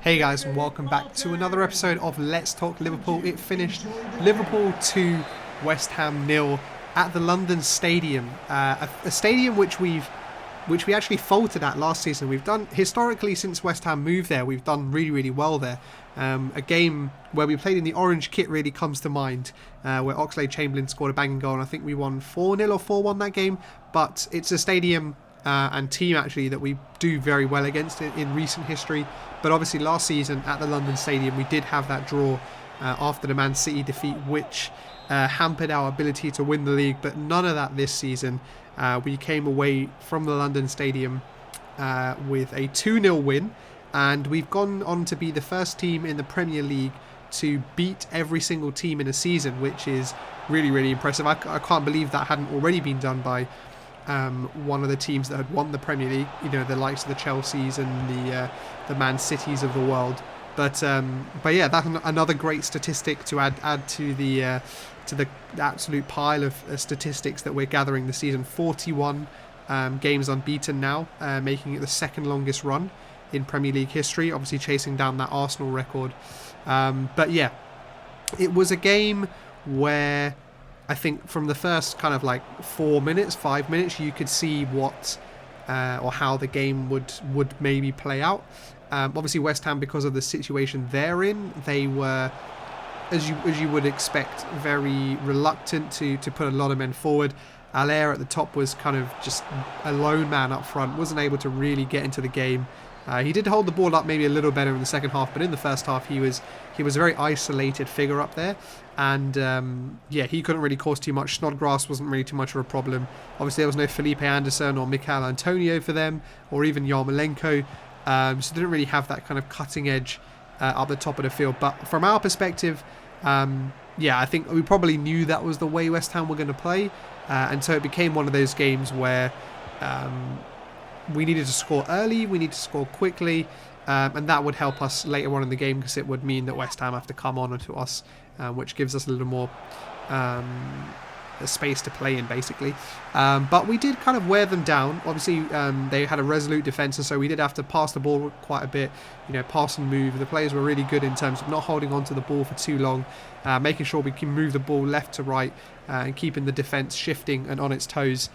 Hey guys, and welcome back to another episode of Let's Talk Liverpool. It finished Liverpool 2, West Ham 0 at the London Stadium, a stadium which we actually faltered at last season. We've done historically since West Ham moved there. We've done really well there. A game where we played in the orange kit really comes to mind, where Oxlade Chamberlain scored a banging goal, and I think we won 4-0 or 4-1 that game. But it's a stadium and team actually that we do very well against in recent history. But obviously last season at the London Stadium we did have that draw after the Man City defeat, which hampered our ability to win the league, but none of that this season. We came away from the London Stadium with a 2-0 win, and we've gone on to be the first team in the Premier League to beat every single team in a season, which is really impressive. I can't believe that hadn't already been done by one of the teams that had won the Premier League, the likes of the Chelseas and the Man Cities of the world. But yeah, that's another great statistic to add to the absolute pile of statistics that we're gathering this season. 41 games unbeaten now, making it the second longest run in Premier League history, obviously chasing down that Arsenal record. But yeah, it was a game where I think from the first kind of like 5 minutes, you could see what or how the game would maybe play out. Obviously, West Ham, because of the situation they're in, they were, as you would expect, very reluctant to put a lot of men forward. Allaire at the top was kind of just a lone man up front, wasn't able to really get into the game. He did hold the ball up maybe a little better in the second half, but in the first half he was a very isolated figure up there, and he couldn't really cause too much. Snodgrass wasn't really too much of a problem. Obviously there was no Felipe Anderson or Mikel Antonio for them, or even Yarmolenko, so they didn't really have that kind of cutting edge up the top of the field. But from our perspective, I think we probably knew that was the way West Ham were going to play, and so it became one of those games where we needed to score early, we need to score quickly, and that would help us later on in the game, because it would mean that West Ham have to come on to us, which gives us a little more space to play in, basically. But we did kind of wear them down. Obviously, they had a resolute defence, and so we did have to pass the ball quite a bit, pass and move. The players were really good in terms of not holding on to the ball for too long, making sure we can move the ball left to right, and keeping the defence shifting and on its toes.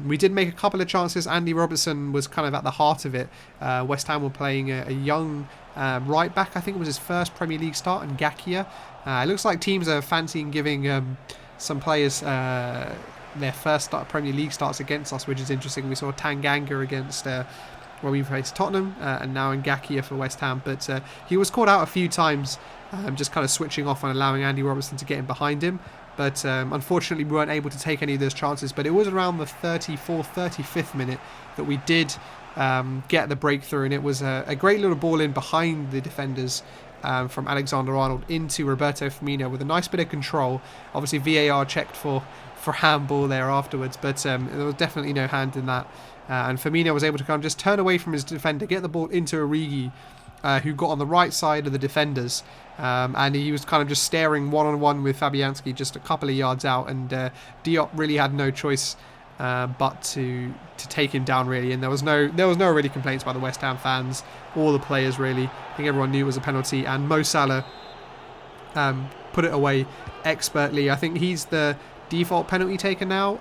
We did make a couple of chances. Andy Robertson was kind of at the heart of it. West Ham were playing a young right back. I think it was his first Premier League start, and Ngakia. It looks like teams are fancying giving some players their first Premier League starts against us, which is interesting. We saw Tanganga against when we faced Tottenham, and now Ngakia for West Ham. But he was caught out a few times, just kind of switching off and allowing Andy Robertson to get in behind him. But unfortunately we weren't able to take any of those chances. But it was around the 34th, 35th minute that we did get the breakthrough, and it was a great little ball in behind the defenders from Alexander-Arnold into Roberto Firmino with a nice bit of control. Obviously VAR checked for handball there afterwards, but there was definitely no hand in that. And Firmino was able to kind of just turn away from his defender, get the ball into Origi, who got on the right side of the defenders, and he was kind of just staring one-on-one with Fabianski just a couple of yards out, and Diop really had no choice but to take him down, really. And there was no really complaints by the West Ham fans or the players, really. I think everyone knew it was a penalty, and Mo Salah put it away expertly. I think he's the default penalty taker now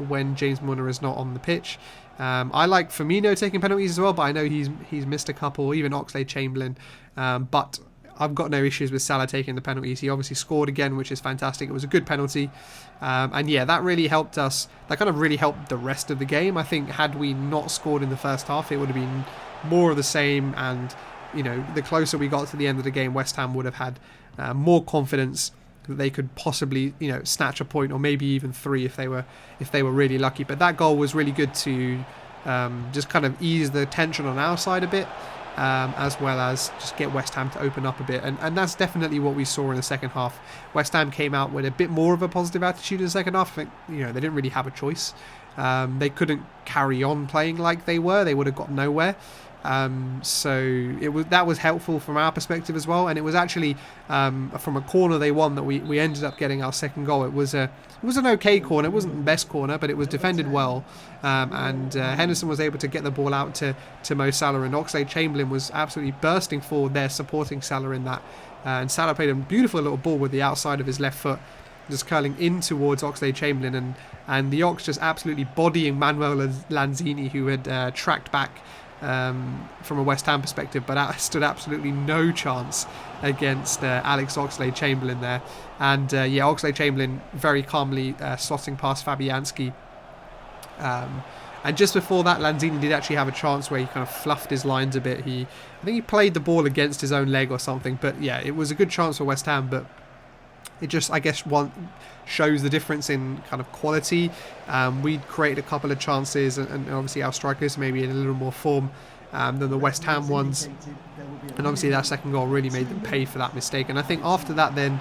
when James Milner is not on the pitch. I like Firmino taking penalties as well, but I know he's missed a couple, even Oxlade Chamberlain. But I've got no issues with Salah taking the penalties. He obviously scored again, which is fantastic. It was a good penalty. And yeah, that really helped us. That kind of really helped the rest of the game. I think had we not scored in the first half, it would have been more of the same. And, the closer we got to the end of the game, West Ham would have had more confidence that they could possibly, snatch a point, or maybe even three if they were really lucky. But that goal was really good to just kind of ease the tension on our side a bit, as well as just get West Ham to open up a bit, and that's definitely what we saw in the second half. West Ham came out with a bit more of a positive attitude in the second half. I think they didn't really have a choice. They couldn't carry on playing like they would have got nowhere. So that was helpful from our perspective as well, and it was actually from a corner they won that we ended up getting our second goal. It was an okay corner. It wasn't the best corner, but it was defended well, and Henderson was able to get the ball out to Mo Salah, and Oxlade Chamberlain was absolutely bursting forward there, supporting Salah in that. And Salah played a beautiful little ball with the outside of his left foot, just curling in towards Oxlade Chamberlain, and the Ox just absolutely bodying Manuel Lanzini, who had tracked back from a West Ham perspective, but stood absolutely no chance against Alex Oxlade Chamberlain there. And Oxlade Chamberlain very calmly slotting past Fabianski. And just before that, Lanzini did actually have a chance where he kind of fluffed his lines a bit. I think he played the ball against his own leg or something. But yeah, it was a good chance for West Ham, but it just, I guess, shows the difference in kind of quality. We'd created a couple of chances, and obviously our strikers maybe in a little more form than the West Ham ones. And obviously that second goal really made them pay for that mistake. And I think after that then,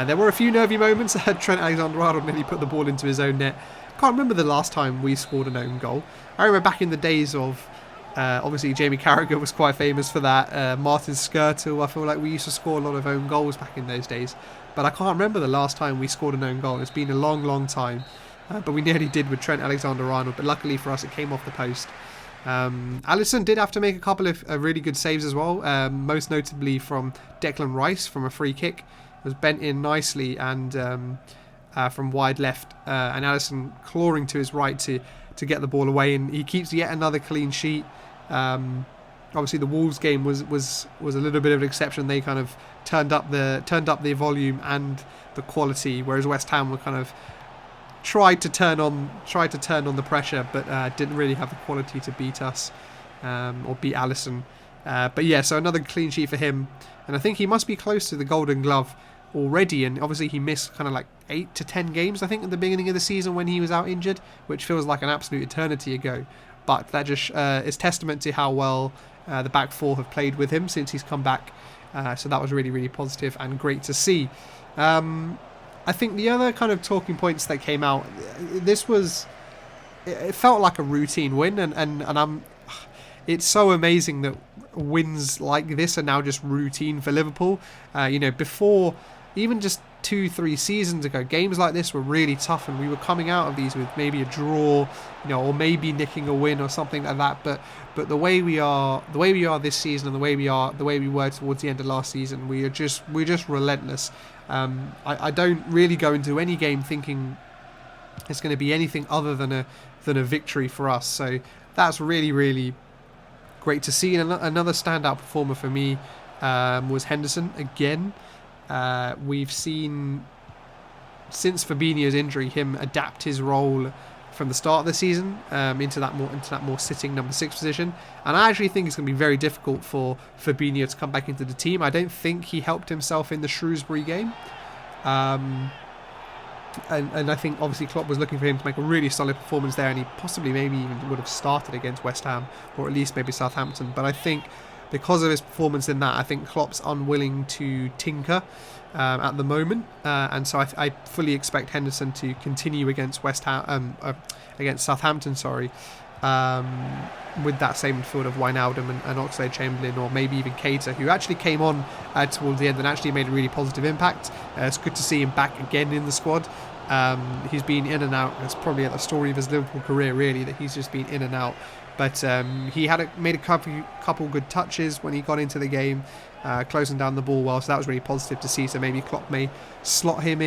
there were a few nervy moments. Trent Alexander-Arnold nearly put the ball into his own net. Can't remember the last time we scored an own goal. I remember back in the days of obviously Jamie Carragher was quite famous for that. Martin Skirtle, I feel like we used to score a lot of own goals back in those days, but I can't remember the last time we scored an own goal. It's been a long time, but we nearly did with Trent Alexander-Arnold, but luckily for us it came off the post. Alisson did have to make a couple of really good saves as well, most notably from Declan Rice from a free kick. It was bent in nicely and from wide left, and Alisson clawing to his right to get the ball away, and he keeps yet another clean sheet. Obviously the Wolves game was a little bit of an exception. They kind of turned up the volume and the quality, whereas West Ham were kind of tried to turn on the pressure, but didn't really have the quality to beat us or beat Alisson. But yeah, so another clean sheet for him, and I think he must be close to the Golden Glove already. And obviously he missed kind of like 8 to 10 games I think at the beginning of the season when he was out injured, which feels like an absolute eternity ago, but that just is testament to how well the back four have played with him since he's come back. So that was really positive and great to see. I think the other kind of talking points that came out, it felt like a routine win, and it's so amazing that wins like this are now just routine for Liverpool. Before, even just 2-3 seasons ago, games like this were really tough, and we were coming out of these with maybe a draw, or maybe nicking a win or something like that. But the way we are this season, and the way we were towards the end of last season, we're just relentless. I don't really go into any game thinking it's going to be anything other than a victory for us. So that's really great to see. And another standout performer for me was Henderson again. We've seen, since Fabinho's injury, him adapt his role from the start of the season into that more sitting number 6 position, and I actually think it's going to be very difficult for Fabinho to come back into the team. I don't think he helped himself in the Shrewsbury game, and I think obviously Klopp was looking for him to make a really solid performance there, and he possibly maybe even would have started against West Ham, or at least maybe Southampton. But I think because of his performance in that, I think Klopp's unwilling to tinker at the moment, and so I fully expect Henderson to continue against against Southampton, with that same midfield of Wijnaldum and Oxlade Chamberlain, or maybe even Keita, who actually came on towards the end and actually made a really positive impact. It's good to see him back again in the squad. He's been in and out. It's probably at the story of his Liverpool career, really, that he's just been in and out. But he made a couple good touches when he got into the game, closing down the ball well. So that was really positive to see. So maybe Klopp may slot him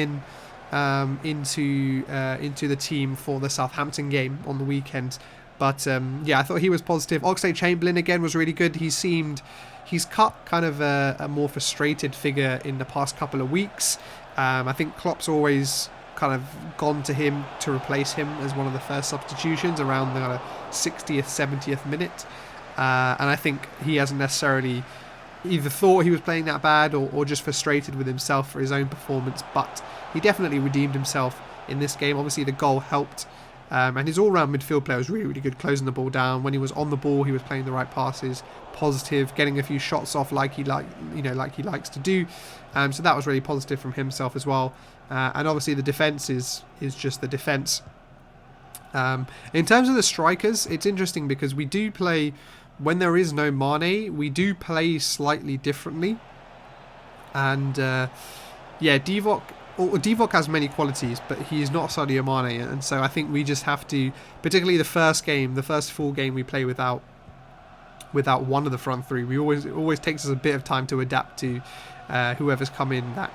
into the team for the Southampton game on the weekend. But I thought he was positive. Oxlade Chamberlain again was really good. He's cut kind of a more frustrated figure in the past couple of weeks. I think Klopp's always kind of gone to him to replace him as one of the first substitutions around the 60th, 70th minute. And I think he hasn't necessarily either thought he was playing that bad or just frustrated with himself for his own performance. But he definitely redeemed himself in this game. Obviously, the goal helped. And his all-round midfield play was really good, closing the ball down. When he was on the ball, he was playing the right passes, positive, getting a few shots off like he likes to do. So that was really positive from himself as well. And obviously the defence is just the defence. In terms of the strikers, it's interesting because we do play when there is no Mane, we do play slightly differently. And Divock has many qualities, but he is not Sadio Mane, and so I think we just have to, particularly the first full game we play without one of the front three. It always takes us a bit of time to adapt to whoever's come in, that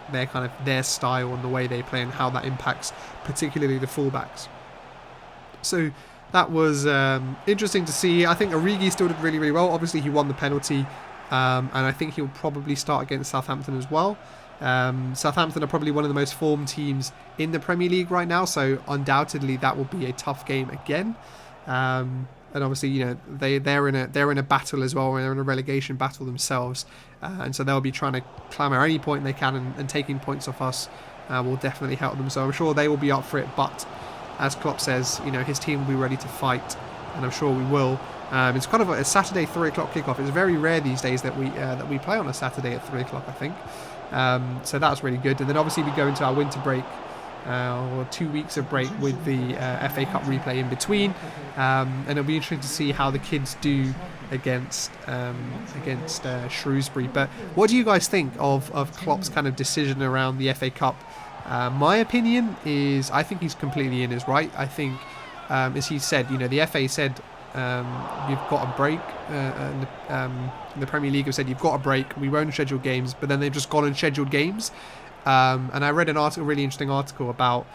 their style and the way they play, and how that impacts particularly the fullbacks. So that was interesting to see. I think Origi still did really, really well. Obviously, he won the penalty, and I think he'll probably start against Southampton as well. Southampton are probably one of the most formed teams in the Premier League right now, so undoubtedly that will be a tough game again. And obviously, they're in a battle as well. They're in a relegation battle themselves, and so they'll be trying to clamour any point they can, and taking points off us will definitely help them. So I'm sure they will be up for it. But as Klopp says, his team will be ready to fight, and I'm sure we will. It's kind of a Saturday 3 o'clock kickoff. It's very rare these days that we play on a Saturday at 3 o'clock, I think. So that's really good. And then obviously we go into our winter break, or 2 weeks of break, with the FA Cup replay in between. And it'll be interesting to see how the kids do against Shrewsbury. But what do you guys think of Klopp's kind of decision around the FA Cup? My opinion is, I think he's completely in his right. I think, as he said, the FA said, you've got a break. The Premier League have said you've got a break. We won't schedule games, but then they've just gone and scheduled games. And I read a really interesting article about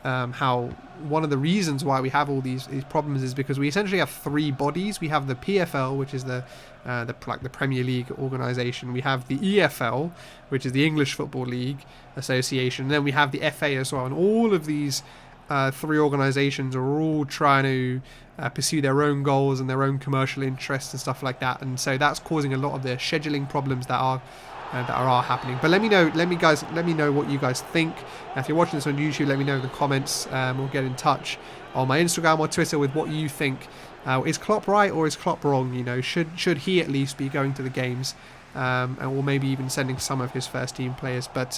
how one of the reasons why we have all these problems is because we essentially have 3 bodies. We have the PFL, which is the Premier League organisation. We have the EFL, which is the English Football League Association. And then we have the FA as well. And all of these 3 organisations are all trying to pursue their own goals and their own commercial interests and stuff like that. And so that's causing a lot of the scheduling problems that are happening. But let me know what you guys think. If you're watching this on YouTube, let me know in the comments, or get in touch on my Instagram or Twitter with what you think. Is Klopp right or is Klopp wrong? Should he at least be going to the games, or maybe even sending some of his first team players? But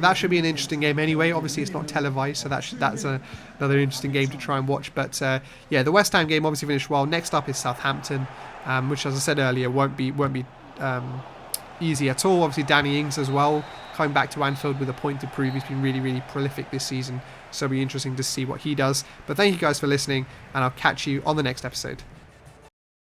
that should be an interesting game anyway. Obviously it's not televised, so that's another interesting game to try and watch. But the West Ham game obviously finished well. Next up is Southampton, which, as I said earlier, won't be easy at all. Obviously Danny Ings as well, coming back to Anfield with a point to prove. He's been really, really prolific this season, so it'll be interesting to see what he does. But thank you guys for listening, and I'll catch you on the next episode.